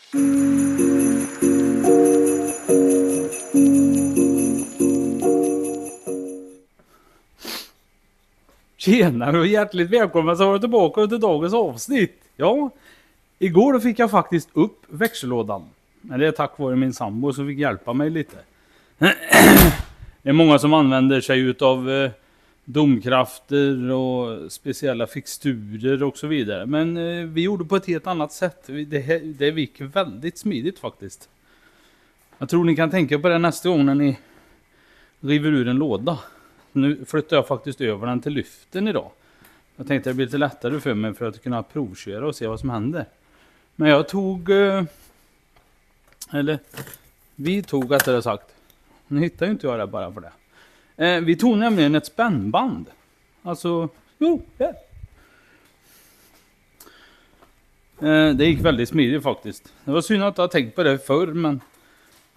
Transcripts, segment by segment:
Tjenare och hjärtligt välkomna så var tillbaka till dagens avsnitt. Ja, igår då fick jag faktiskt upp växellådan. Men det är tack vare min sambo som fick hjälpa mig lite. Det är många som använder sig utav domkrafter och speciella fixturer och så vidare. Men vi gjorde på ett helt annat sätt. Det gick väldigt smidigt faktiskt. Jag tror ni kan tänka på det nästa gång när ni river ur en låda. Nu flyttar jag faktiskt över den till lyften idag. Jag tänkte att det blir lite lättare för mig för att kunna provköra och se vad som händer. Men jag tog... vi tog rättare sagt. Nu hittar ju inte jag det bara för det. Vi tog nämligen ett spännband. Alltså... det gick väldigt smidigt faktiskt. Det var synd att jag tänkt på det förr, men...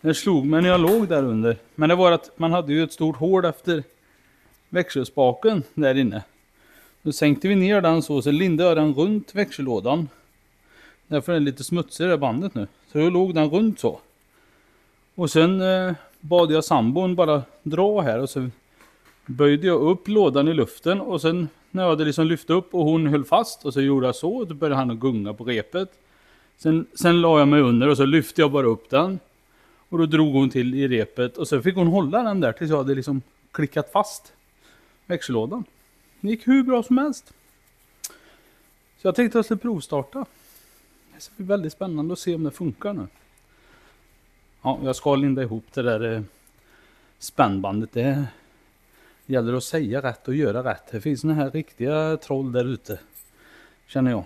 Det slog mig när jag låg där under. Men det var att man hade ju ett stort hål efter... växelspaken där inne. Då sänkte vi ner den så lindade jag den runt växellådan. Därför är det lite smutsigt det bandet nu. Så då låg den runt så. Och sen bad jag sambon bara dra här och så böjde jag upp lådan i luften. Och sen när jag hade liksom lyft upp och hon höll fast och så gjorde jag så. Då började han att gunga på repet. Sen la jag mig under och så lyfte jag bara upp den. Och då drog hon till i repet och så fick hon hålla den där tills jag hade liksom klickat fast växellådan. Det gick hur bra som helst. Så jag tänkte att jag skulle provstarta. Det ska bli väldigt spännande att se om det funkar nu. Ja, jag ska linda ihop det där spännbandet. Det gäller att säga rätt och göra rätt. Det finns såna här riktiga troll där ute. Känner jag.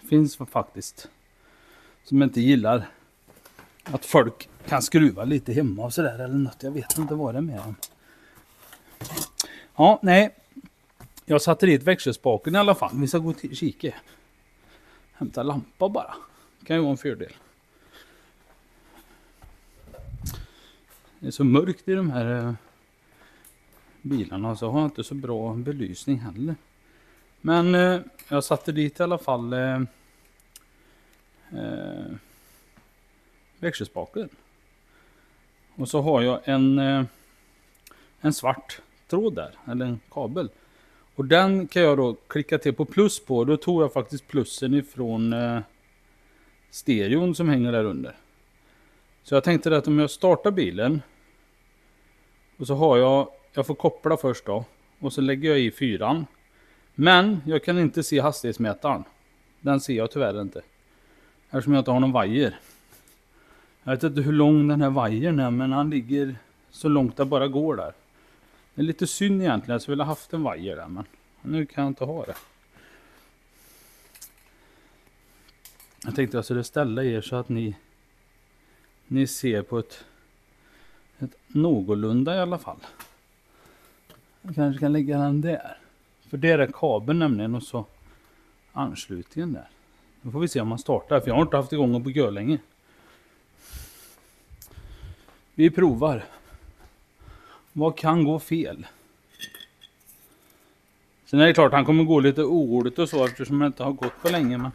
Det finns faktiskt. Som inte gillar att folk kan skruva lite hemma och sådär eller något. Jag vet inte vad det är med dem. Ja, nej. Jag satte dit växelspaken i alla fall. Vi ska gå till kika. Hämta lampa bara. Det kan ju vara en fördel. Det är så mörkt i de här bilarna så har jag inte så bra belysning heller. Men jag satte dit i alla fall växelspaken. Och så har jag en svart tråd där, eller en kabel. Och den kan jag då klicka till på plus på. Då tog jag faktiskt plussen ifrån stereon som hänger där under. Så jag tänkte att om jag startar bilen och så har jag får koppla först då. Och så lägger jag i 4. Men jag kan inte se hastighetsmätaren. Den ser jag tyvärr inte. Eftersom jag inte har någon vajer. Jag vet inte hur lång den här vajern är, men han ligger så långt det bara går där. Det är lite synd egentligen, jag skulle vilja haft en vajer där, men nu kan jag inte ha det. Jag tänkte jag skulle ställa er så att ni ser på ett någorlunda i alla fall. Jag kanske kan lägga den där. För det är kabeln nämligen och så anslutningen där. Då får vi se om man startar, för jag har inte haft igång den på gör länge. Vi provar. Vad kan gå fel? Sen är det klart han kommer gå lite oordigt och så eftersom han inte har gått på länge. Men...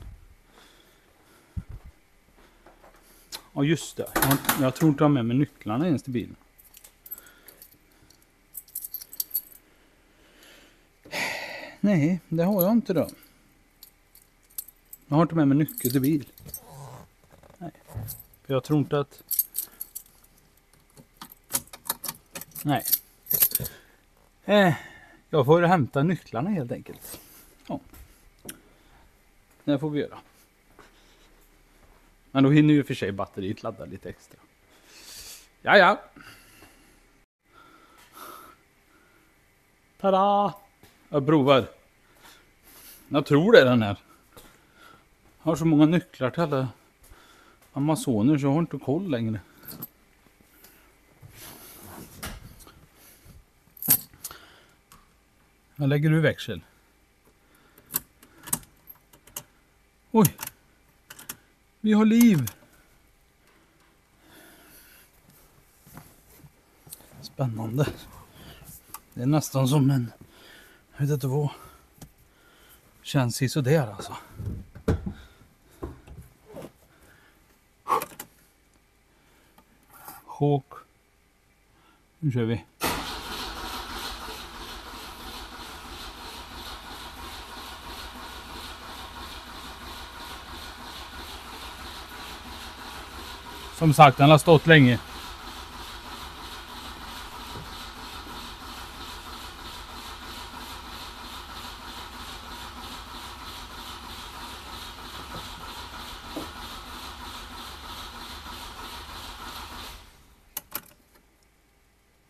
ja just det. Jag tror inte jag har med mig nycklarna ens till bilen. Nej, det har jag inte då. Jag har inte med mig nyckel till bil. Nej. För jag tror inte att... nej. Jag får hämta nycklarna helt enkelt. Ja. Det får vi göra. Men då hinner ju för sig batteriet ladda lite extra. Ja. Tada! Jag provar. Jag tror det är den här. Jag har så många nycklar till alla Amazoner så jag har inte koll längre. Jag lägger ur växel. Oj. Vi har liv. Spännande. Det är nästan som en... jag vet inte vad. Känns i sådär alltså. Chock. Nu kör vi. Som sagt, den har stått länge.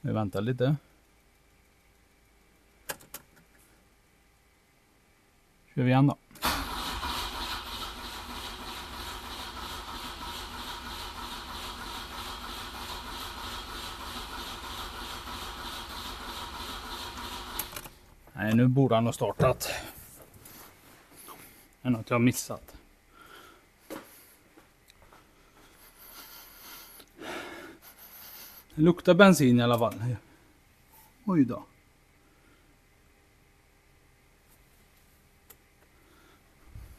Vi väntar lite. Kör vi igen då. Nej, nu borde han ha startat. Det är något jag har missat. Det luktar bensin i alla fall. Oj då.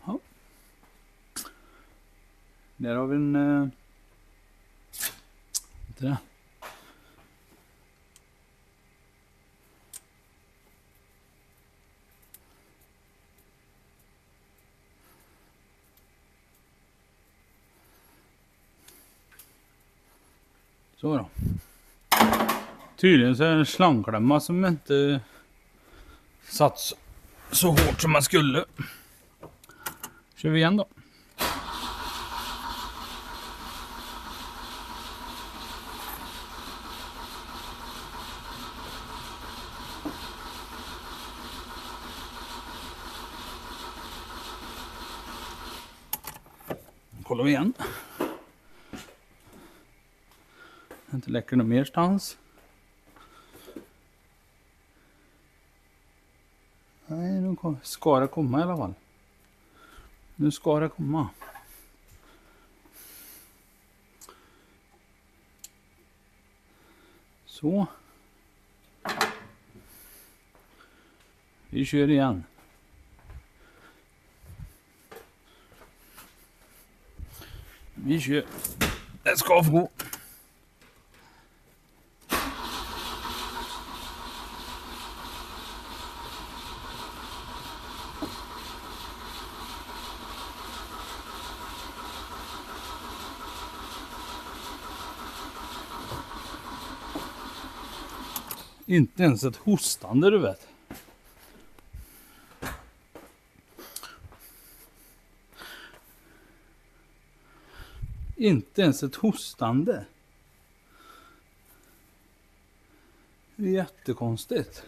Ja. Där har vi en... Inte det. Så då. Tydligen så är det en slangklämma som inte satt så hårt som man skulle. Kör vi igen då. Kollar vi igen. Inte läcker någon merstans. Nej, nu ska det komma i alla fall. Nu ska det komma. Så. Vi kör igen. Vi kör. Det ska få gå. Inte ens ett hostande, du vet. Inte ens ett hostande. Det är jättekonstigt.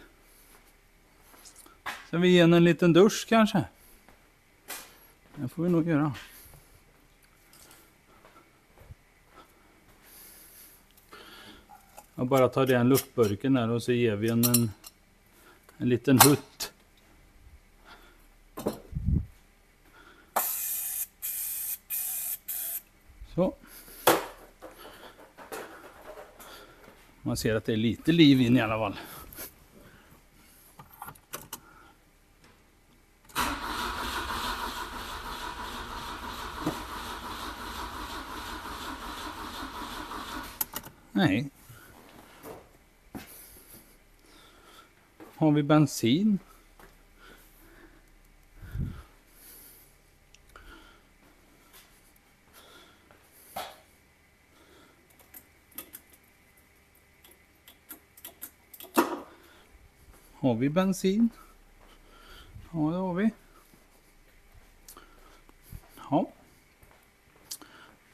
Ska vi ge en liten dusch kanske? Det får vi nog göra. Jag bara tar den luftburken här och så ger vi en liten hutt. Så. Man ser att det är lite liv in i alla fall. Nej. Har vi bensin? Har vi bensin? Ja, det har vi. Ja.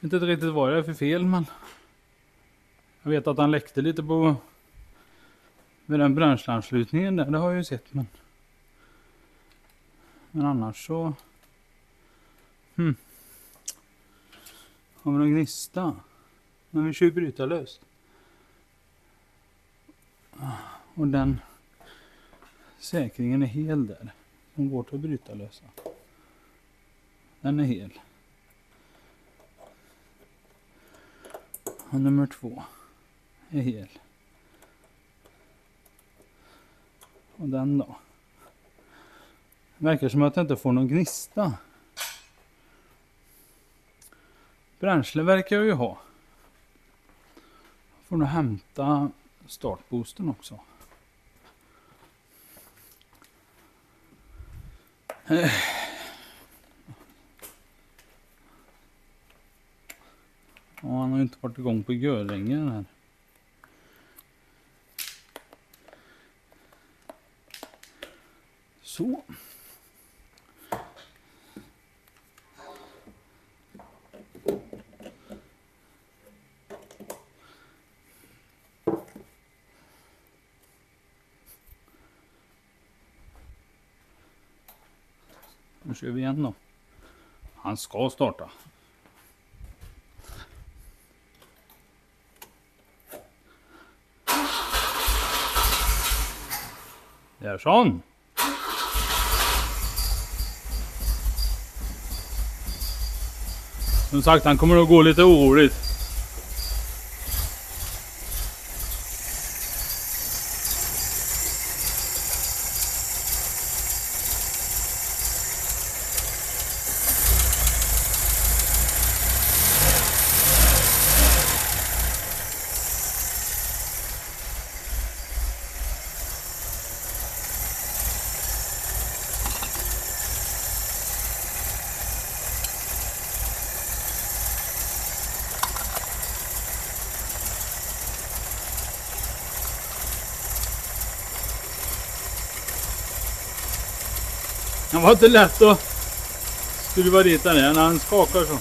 Jag vet inte riktigt vad det är för fel, men jag vet att han läckte lite på vid den bränsleanslutningen där, det har jag ju sett, men annars så har vi någon gnista. Men vi kör bryta löst. Och den säkringen är hel där. Som går till att bryta lösa. Den är hel. Och nummer 2 är hel. Och den då. Verkar som att jag inte får någon gnista. Bränsle verkar jag ju ha. Får nog hämta startboosten också. Ja, han har ju inte varit igång på görlänge den här. Så. Nu kör vi igen då. Han ska starta. Där sån. Som sagt, han kommer att gå lite oroligt. Det var inte lätt att skruva dit den när han skakar så.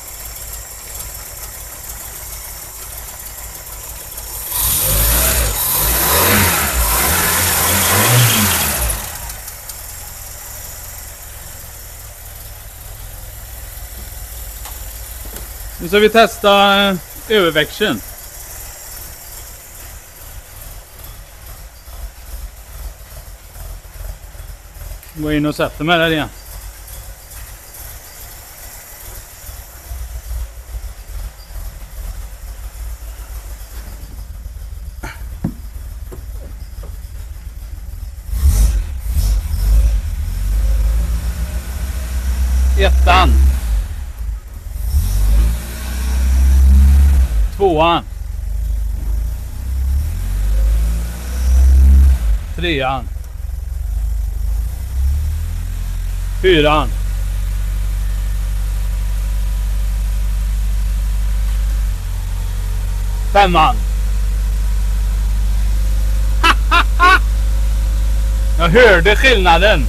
Nu ska vi testa överväxeln. Gå in och sätta mig där igen. Ettan. Tvåan. Trean. Fyran. Femman. Jag hörde skillnaden.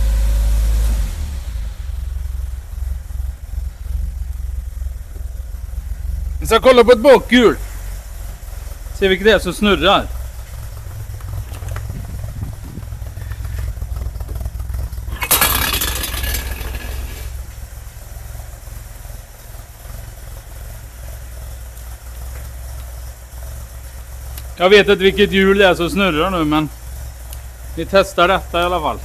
Vi ska kolla på ett bakhjul. Se vilket det är som snurrar. Jag vet inte vilket hjul det är som snurrar nu, men vi testar detta i alla fall.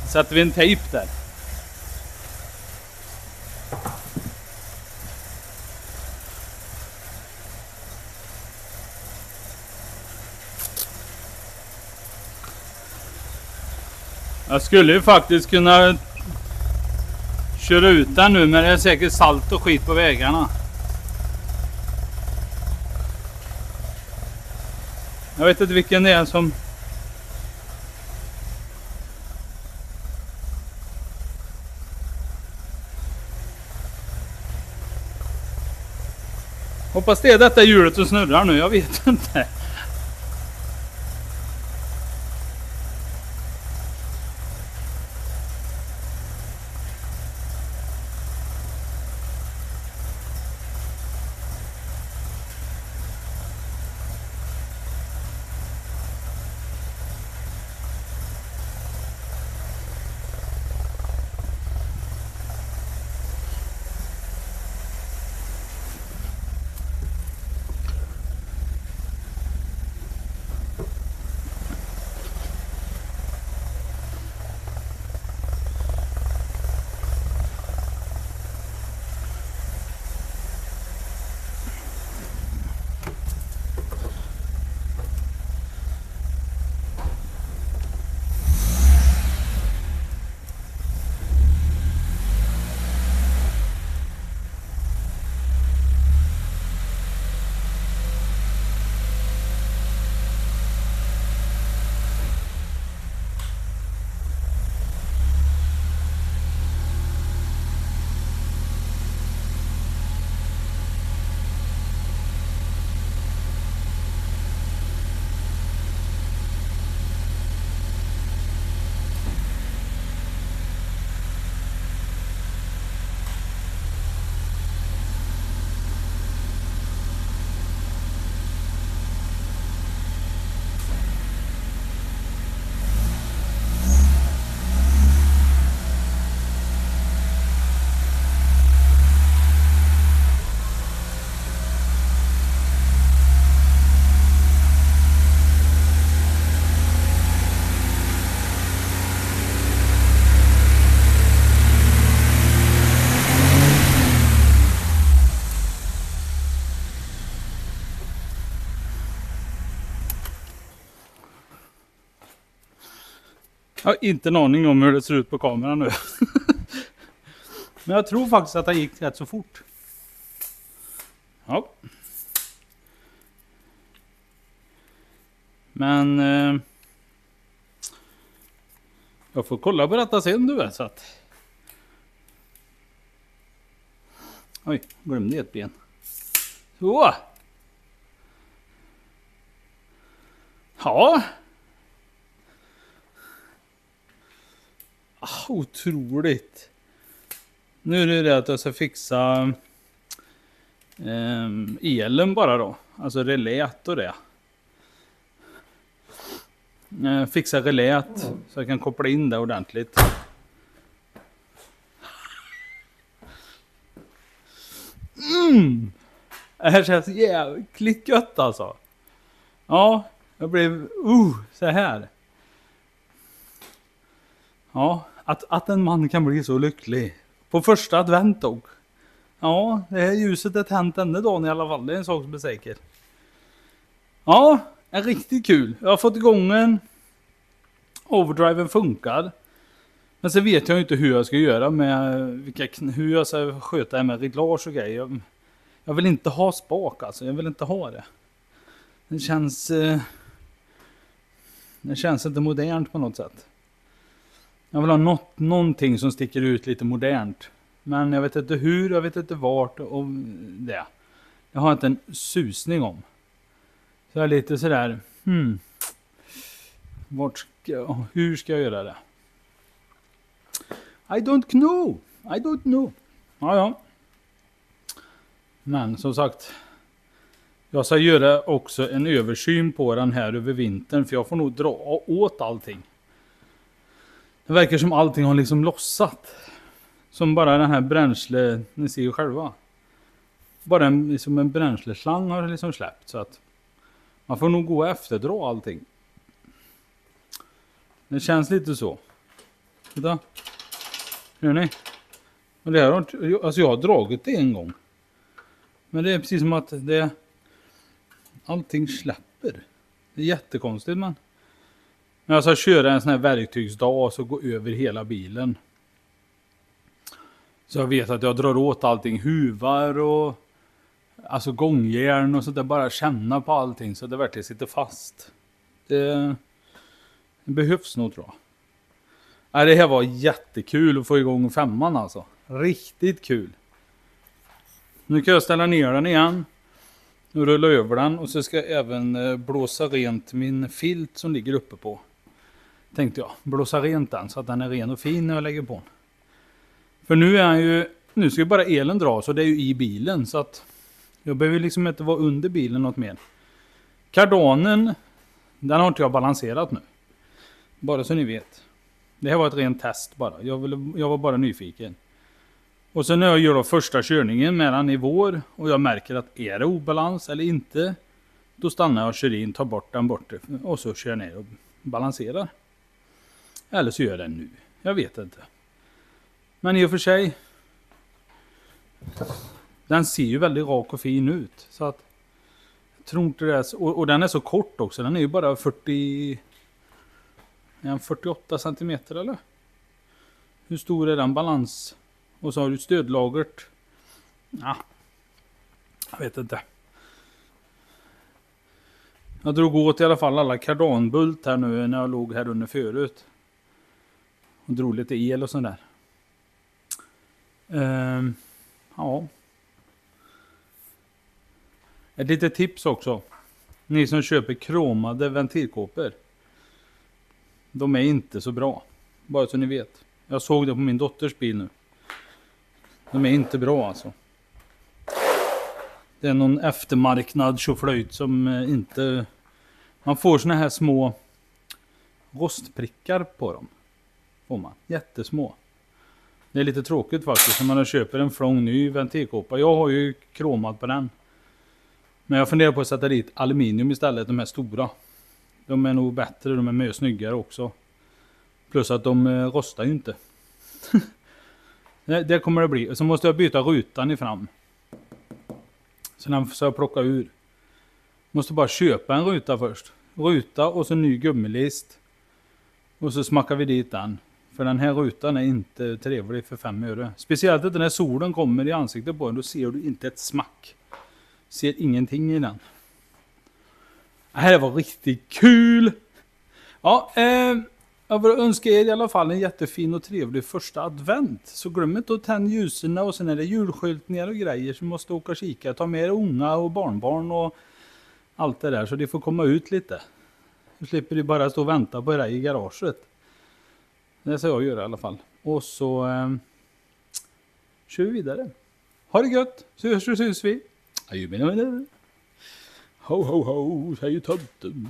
Sätter vi en tejp där. Jag skulle ju faktiskt kunna köra ut den nu, men det är säkert salt och skit på vägarna. Jag vet inte vilken det är som... Hoppas det är detta hjulet som snurrar nu, jag vet inte. Jag har inte en aning om hur det ser ut på kameran nu. Men jag tror faktiskt att det gick rätt så fort. Ja. Men jag får kolla på detta sen du vet så att. Oj, glömde ett ben. Så. Ja. Otroligt. Nu är det det att jag ska fixa elen bara då. Alltså relät och det. Fixa relät så jag kan koppla in det ordentligt. Det här känns jävligt gött alltså. Ja, jag blev så här. Ja, att en man kan bli så lycklig. På första advent då. Ja, det här ljuset är tänt denna dagen i alla fall. Det är en sak som är säker. Ja, är riktigt kul. Jag har fått igång en. Overdriven funkar. Men så vet jag inte hur jag ska göra med hur jag ska sköta det med reglage och grejer. Jag vill inte ha spak alltså. Jag vill inte ha det. Det känns inte modernt på något sätt. Jag vill ha någonting som sticker ut lite modernt. Men jag vet inte hur, jag vet inte vart och det. Jag har inte en susning om. Så jag är lite sådär, hur ska jag göra det? I don't know. Ja. Men som sagt, jag ska göra också en översyn på den här över vintern. För jag får nog dra åt allting. Det verkar som allting har liksom lossat. Som bara den här bränsle, ni ser ju själva. Bara liksom en bränsleslang har liksom släppt. Så att man får nog gå och efterdra allting. Det känns lite så. Titta. Hör ni? Och det här alltså jag har dragit det en gång. Men det är precis som att allting släpper. Det är jättekonstigt man. Men jag ska köra en sån här verktygsdag och så gå över hela bilen. Så jag vet att jag drar åt allting. Huvar och alltså gångjärn och så där. Bara känna på allting så det verkligen sitter fast. Det behövs nog tror jag. Det här var jättekul att få igång 5:an alltså. Riktigt kul. Nu kan jag ställa ner den igen. Nu rullar jag över den och så ska jag även blåsa rent min filt som ligger uppe på. Tänkte jag. Blåsa rent den så att den är ren och fin när jag lägger på den. För nu ska ju bara elen dra så det är ju i bilen så att jag behöver liksom inte vara under bilen något mer. Kardanen, den har inte jag balanserat nu. Bara så ni vet. Det här var ett rent test bara. Jag var bara nyfiken. Och sen när jag gör då första körningen med den i vår och jag märker att är det obalans eller inte, då stannar jag och kör in, tar bort den bort och så kör jag ner och balanserar. Eller så gör jag det nu. Jag vet inte. Men i och för sig, den ser ju väldigt rak och fin ut. Så att jag tror inte det är och den är så kort också. Den är ju bara 48 centimeter eller? Hur stor är den balans? Och så har du stödlagret. Ja, jag vet inte. Jag drog åt i alla fall alla kardanbult här nu när jag låg här under förut. Och drog lite el och sånt där. Ja. Ett litet tips också. Ni som köper kromade ventilkåpor. De är inte så bra. Bara så ni vet. Jag såg det på min dotters bil nu. De är inte bra alltså. Det är någon eftermarknad tjoflöjt som inte... Man får såna här små rostprickar på dem. Får man. Jättesmå. Det är lite tråkigt faktiskt när man köper en flång ny ventilkåpa. Jag har ju kromat på den. Men jag funderar på att sätta dit aluminium istället. De här stora. De är nog bättre. De är mycket snyggare också. Plus att de rostar ju inte. Det kommer det bli. Så måste jag byta rutan i fram. Så den får jag plocka ur. Måste bara köpa en ruta först. Ruta och så ny gummilist. Och så smackar vi dit den. För den här rutan är inte trevlig för 5 öre. Speciellt att när solen kommer i ansiktet på den, då ser du inte ett smack. Ser ingenting i den. Det här var riktigt kul! Ja, jag vill önska er i alla fall en jättefin och trevlig första advent. Så glöm inte att tända ljusen, och sen är det julskyltningar och grejer som måste åka och kika. Ta med er unga och barnbarn och allt det där så de får komma ut lite. Så slipper de bara stå och vänta på dig i garaget. Det ska jag göra i alla fall. Och så kör vi vidare. Ha det gött, så syns vi. Adjö mina vänner. Ho ho ho, säger tomten.